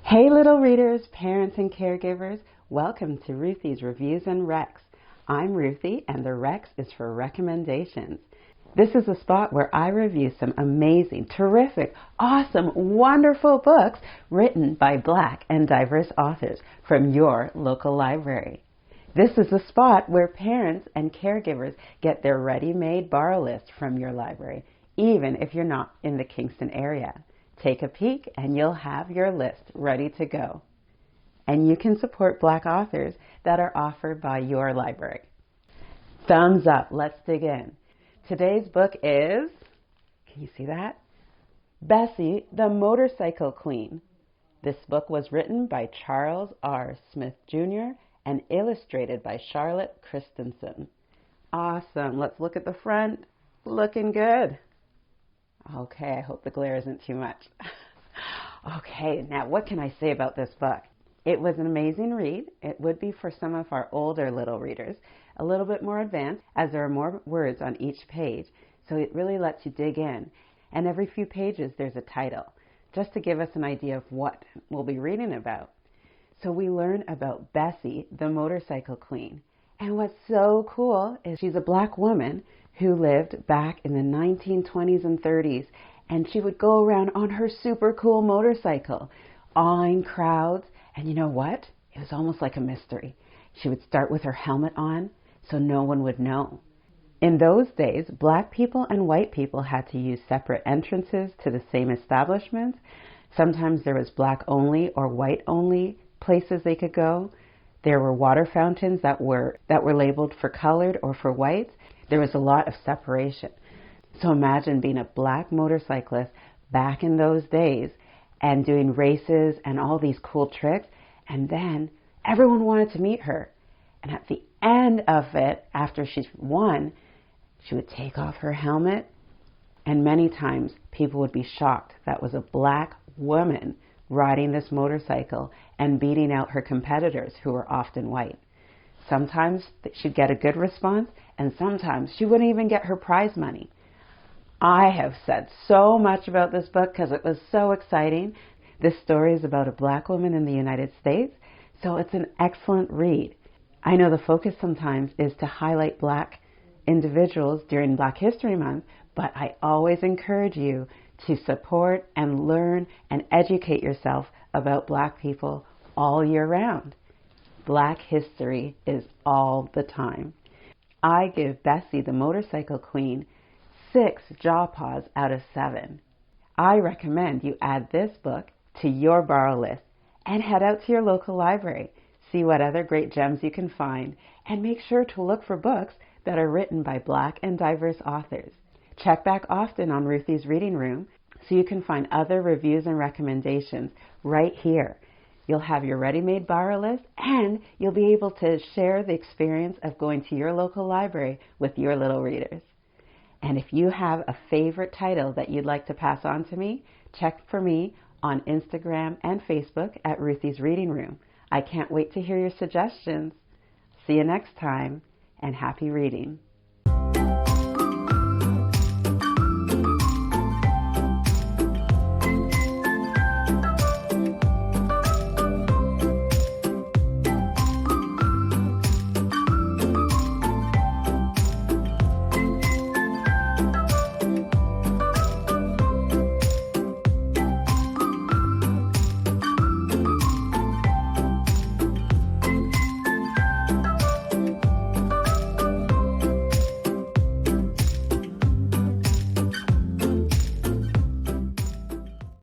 Hey little readers, parents and caregivers, welcome to Ruthy's Reviews and Recs. I'm Ruthy and the Recs is for recommendations. This is a spot where I review some amazing, terrific, awesome, wonderful books written by Black and diverse authors from your local library. This is a spot where parents and caregivers get their ready-made borrow list from your library, even if you're not in the Kingston area. Take a peek and you'll have your list ready to go. And you can support Black authors that are offered by your library. Thumbs up, let's dig in. Today's book is, can you see that? Bessie, the Motorcycle Queen. This book was written by Charles R. Smith Jr. and illustrated by Charlotte Christensen. Awesome, let's look at the front. Looking good. Okay, I hope the glare isn't too much. Okay, now what can I say about this book? It was an amazing read. It would be for some of our older little readers, a little bit more advanced as there are more words on each page, so it really lets you dig in. And every few pages there's a title, just to give us an idea of what we'll be reading about. So we learn about Bessie, the Motorcycle Queen. And what's so cool is she's a Black woman who lived back in the 1920s and 30s, and she would go around on her super cool motorcycle, awing crowds, and you know what? It was almost like a mystery. She would start with her helmet on, so no one would know. In those days, Black people and white people had to use separate entrances to the same establishments. Sometimes there was Black only or white only places they could go. There were water fountains that were labeled for colored or for whites. There was a lot of separation. So imagine being a Black motorcyclist back in those days and doing races and all these cool tricks, and then everyone wanted to meet her. And at the end of it, after she won, she would take off her helmet, and many times people would be shocked that was a Black woman riding this motorcycle and beating out her competitors who were often white. Sometimes she'd get a good response, and sometimes she wouldn't even get her prize money. I have said so much about this book because it was so exciting. This story is about a Black woman in the United States, so it's an excellent read. I know the focus sometimes is to highlight Black individuals during Black History Month, but I always encourage you to support and learn and educate yourself about Black people all year round. Black history is all the time. I give Bessie, the Motorcycle Queen, 6 jaw paws out of 7. I recommend you add this book to your borrow list and head out to your local library. See what other great gems you can find, and make sure to look for books that are written by Black and diverse authors. Check back often on Ruthy's Reading Room so you can find other reviews and recommendations right here. You'll have your ready-made borrow list, and you'll be able to share the experience of going to your local library with your little readers. And if you have a favorite title that you'd like to pass on to me, check for me on Instagram and Facebook at Ruthy's Reading Room. I can't wait to hear your suggestions. See you next time, and happy reading.